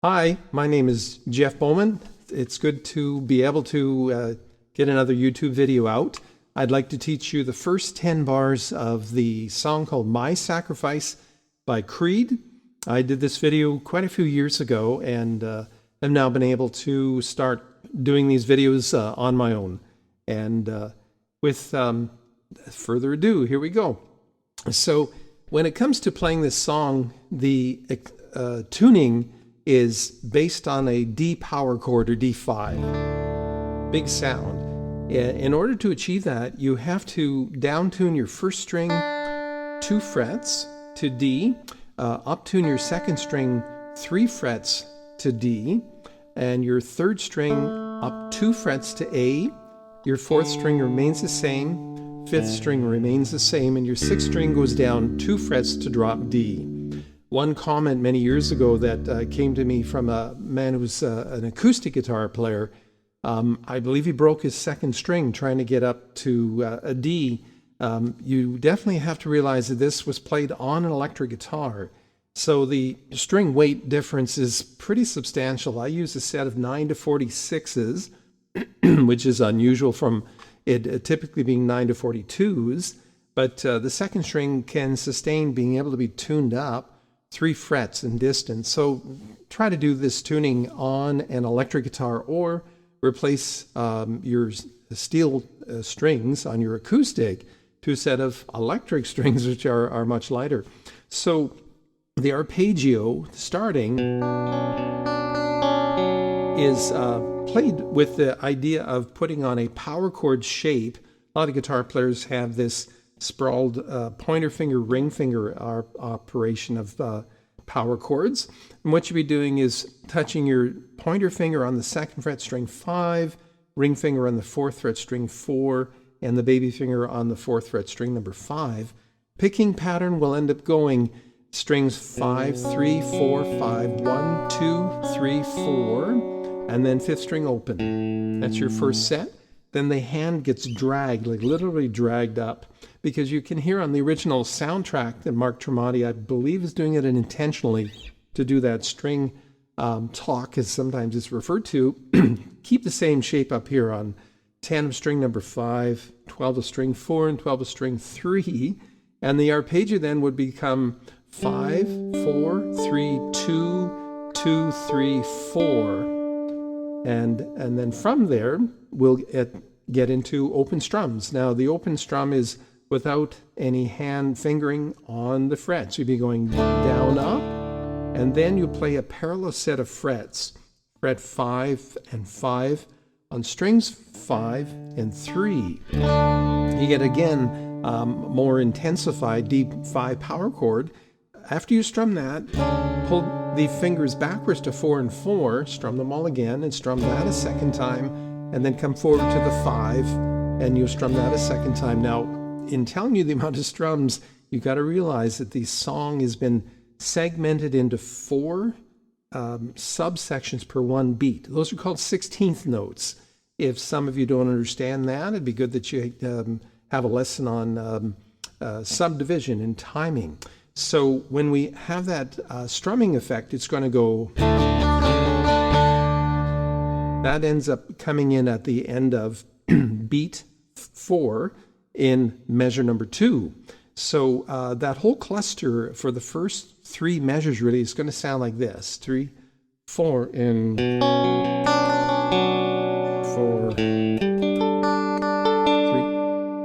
Hi, my name is Jeff Bowman. It's good to be able to get another YouTube video out. I'd like to teach you the first 10 bars of the song called My Sacrifice by Creed. I did this video quite a few years ago and have now been able to start doing these videos on my own. And with further ado, here we go. So when it comes to playing this song, the tuning is based on a D power chord or D5. Big sound. In order to achieve that, you have to down tune your first string 2 frets to D, up tune your second string 3 frets to D, and your third string up 2 frets to A, your fourth string remains the same, fifth string remains the same, and your sixth string goes down 2 frets to drop D. One comment many years ago that came to me from a man who was an acoustic guitar player, I believe he broke his second string trying to get up to a D. You definitely have to realize that this was played on an electric guitar. So the string weight difference is pretty substantial. I use a set of 9 to 46s, which is unusual from it typically being 9 to 42s. But the second string can sustain being able to be tuned up 3 frets in distance. So try to do this tuning on an electric guitar or replace your steel strings on your acoustic to a set of electric strings, which are much lighter. So the arpeggio starting is played with the idea of putting on a power chord shape. A lot of guitar players have this sprawled pointer finger, ring finger operation of power chords. And what you'll be doing is touching your pointer finger on the 2nd fret string 5, ring finger on the 4th fret string 4, and the baby finger on the 4th fret string number 5. Picking pattern will end up going strings 5, 3, 4, 5, 1, 2, 3, 4, and then 5th string open. That's your first set. Then the hand gets dragged, like literally dragged up, because you can hear on the original soundtrack that Mark Tremonti, I believe, is doing it intentionally to do that string talk, as sometimes it's referred to. Keep the same shape up here on 10 of string number 5, 12 of string 4, and 12 of string 3. And the arpeggio then would become 5, 4, 3, 2, 2, 3, 4. And then from there, we'll get into open strums. Now, the open strum is without any hand fingering on the frets. You'd be going down, up, and then you play a parallel set of frets, fret 5 and 5 on strings 5 and 3. You get, again, more intensified D5 power chord. After you strum that, pull the fingers backwards to 4 and 4, strum them all again, and strum that a second time, and then come forward to the 5, and you'll strum that a second time. Now, in telling you the amount of strums, you've got to realize that the song has been segmented into 4 subsections per one beat. Those are called 16th notes. If some of you don't understand that, it'd be good that you have a lesson on subdivision and timing. So when we have that strumming effect, it's going to go. That ends up coming in at the end of beat 4 in measure number 2. So that whole cluster for the first 3 measures really is going to sound like this: 3, 4, and 4, 3,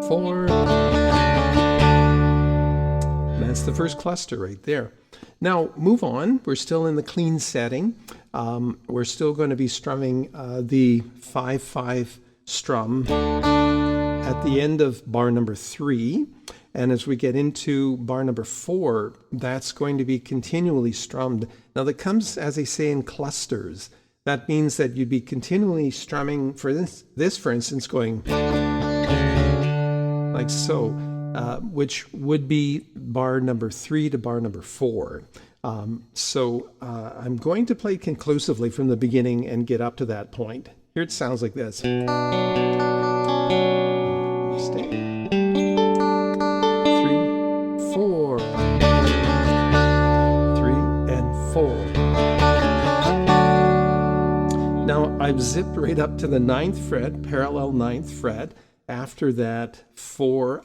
4. That's the first cluster right there. Now move on. We're still in the clean setting. We're still going to be strumming the 5-5 strum at the end of bar number 3. And as we get into bar number 4, that's going to be continually strummed. Now that comes, as they say, in clusters. That means that you'd be continually strumming for this for instance, going like so. Which would be bar number 3 to bar number 4. So I'm going to play conclusively from the beginning and get up to that point. Here it sounds like this. Stay. 3, 4. 3 and 4. I've zipped right up to the 9th fret, parallel 9th fret. After that, 4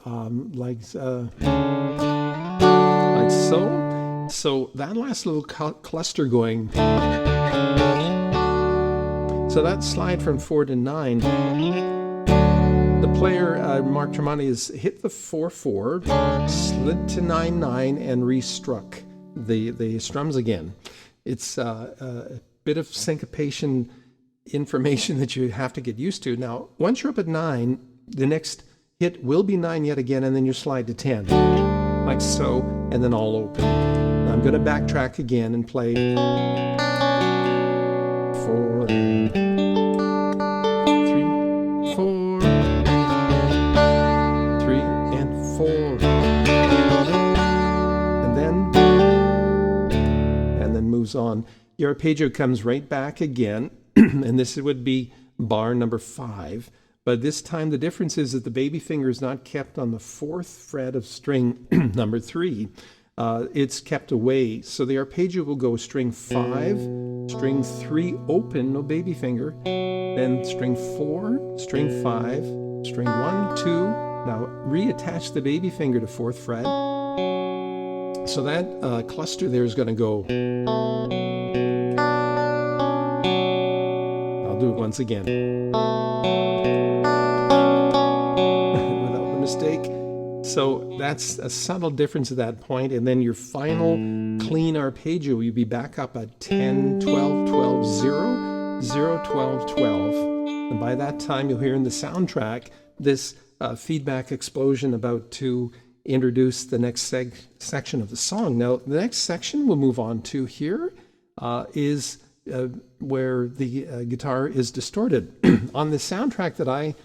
like so. So that last little cluster going. So that slide from 4 to 9. The player, Mark Tremonti, has hit the 4/4, slid to 9/9, and restruck the strums again. It's a bit of syncopation information that you have to get used to. Now, once you're up at 9, the next hit will be 9 yet again, and then you slide to 10, like so, and then all open. Now, I'm going to backtrack again and play 4, 3, 4, 3, and 4, and then moves on. Your arpeggio comes right back again, and this would be bar number 5. But this time the difference is that the baby finger is not kept on the 4th fret of string number 3. It's kept away. So the arpeggio will go string 5, string 3 open, no baby finger, then string 4, string 5, string 1, 2. Now reattach the baby finger to 4th fret. So that cluster there is going to go. I'll do it once again. Without the mistake. So that's a subtle difference at that point. And then your final clean arpeggio, you'll be back up at 10, 12, 12, 0, 0, 12, 12. And by that time, you'll hear in the soundtrack this feedback explosion about to introduce the next section of the song. Now, the next section we'll move on to here is where the guitar is distorted. On the soundtrack that I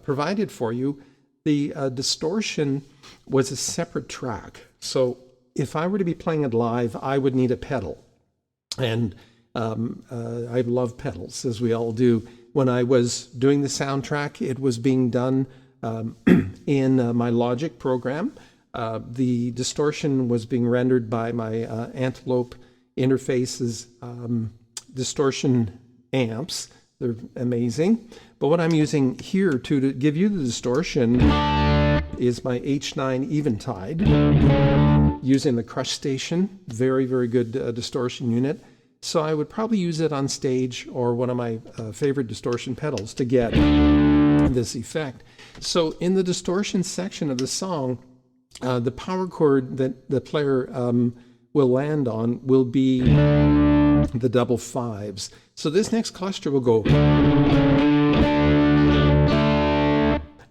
provided for you, the distortion was a separate track. So if I were to be playing it live, I would need a pedal. And I love pedals, as we all do. When I was doing the soundtrack, it was being done in my Logic program. The distortion was being rendered by my Antelope Interfaces distortion amps. They're amazing. But what I'm using here to give you the distortion is my H9 Eventide, using the Crush Station. Very, very good distortion unit. So I would probably use it on stage or one of my favorite distortion pedals to get this effect. So in the distortion section of the song, the power chord that the player will land on will be the double 5s. So this next cluster will go.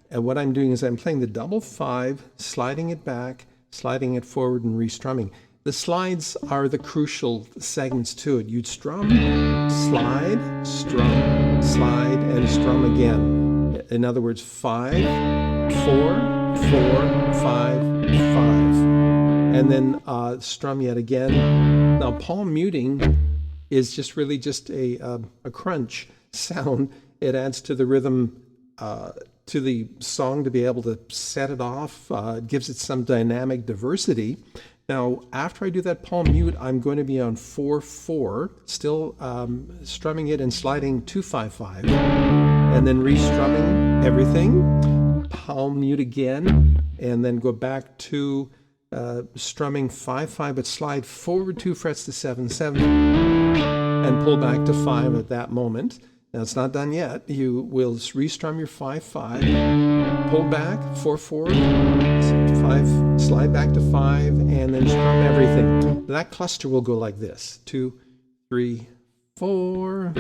And what I'm doing is I'm playing the double 5, sliding it back, sliding it forward, and restrumming. The slides are the crucial segments to it. You'd strum, slide, strum, slide, and strum again. In other words, 5, 4, 4, 5, 5. And then strum yet again. Now, palm muting is just really just a crunch sound. It adds to the rhythm, to the song to be able to set it off. It gives it some dynamic diversity. Now, after I do that palm mute, I'm going to be on 4/4, still strumming it and sliding to 5/5, and then restrumming everything, palm mute again, and then go back to strumming 5/5, but slide forward 2 frets to 7/7, and pull back to 5 at that moment. Now, it's not done yet. You will restrum your 5/5, pull back, 4/4, 5, slide back to 5, and then strum everything. That cluster will go like this: 2, 3, 4.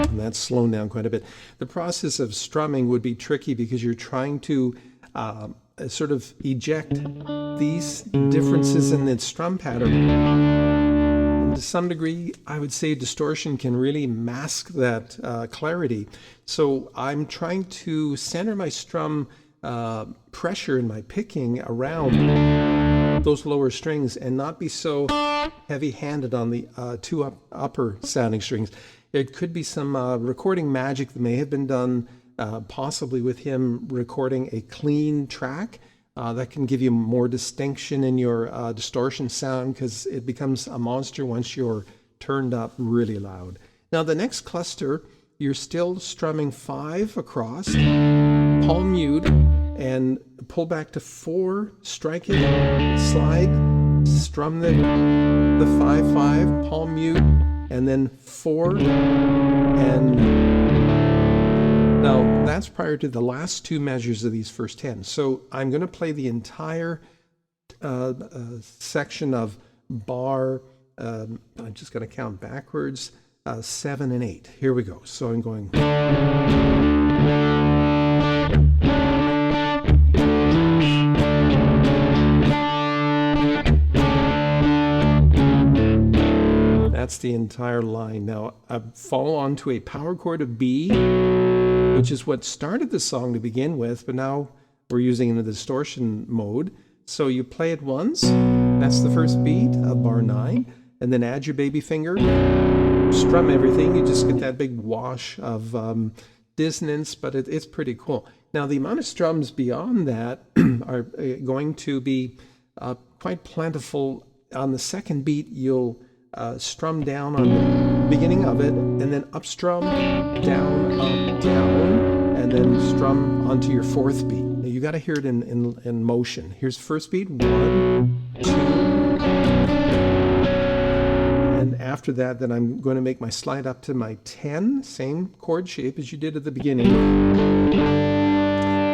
And that's slowed down quite a bit. The process of strumming would be tricky because you're trying to sort of eject these differences in the strum pattern. And to some degree, I would say distortion can really mask that clarity. So I'm trying to center my strum pressure in my picking around those lower strings and not be so heavy-handed on the 2 upper sounding strings. It could be some recording magic that may have been done possibly with him recording a clean track That can give you more distinction in your distortion sound, because it becomes a monster once you're turned up really loud. Now the next cluster, you're still strumming 5 across, palm mute, and pull back to 4, strike it, slide, strum the 5-5, palm mute, and then 4, and now that's prior to the last 2 measures of these first 10. So I'm going to play the entire section of bar, I'm just going to count backwards, 7 and 8. Here we go. So I'm going. That's the entire line. Now I fall onto a power chord of B, which is what started the song to begin with, but now we're using it in the distortion mode. So you play it once, that's the first beat of bar 9, and then add your baby finger, strum everything, you just get that big wash of dissonance, but it's pretty cool. Now the amount of strums beyond that are going to be quite plentiful. On the second beat, you'll strum down on the beginning of it, and then up strum, down, up, down, and then strum onto your 4th beat. Now you got to hear it in motion. Here's the first beat, 1, 2, and after that, then I'm going to make my slide up to my 10, same chord shape as you did at the beginning,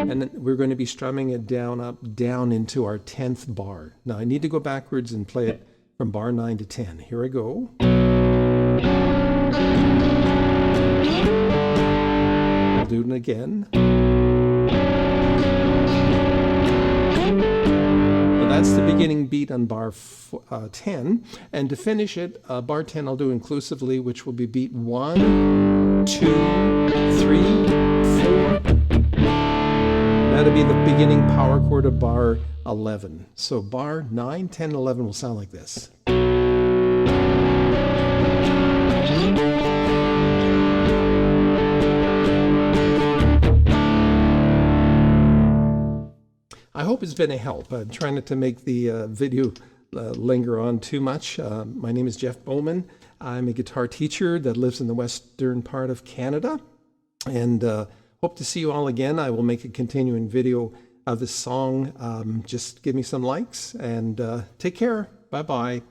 and then we're going to be strumming it down, up, down into our 10th bar. Now I need to go backwards and play it from bar 9 to 10. Here I go. I'll do it again. Well, that's the beginning beat on bar 10. And to finish it, bar 10 I'll do inclusively, which will be beat 1, 2, 3, 4. That'll be the beginning power chord of bar 11. So bar 9, 10, 11 will sound like this. I hope it's been a help. I'm trying not to make the video linger on too much. My name is Jeff Bowman. I'm a guitar teacher that lives in the western part of Canada, and hope to see you all again. I will make a continuing video of this song. Just give me some likes, and take care. Bye-bye.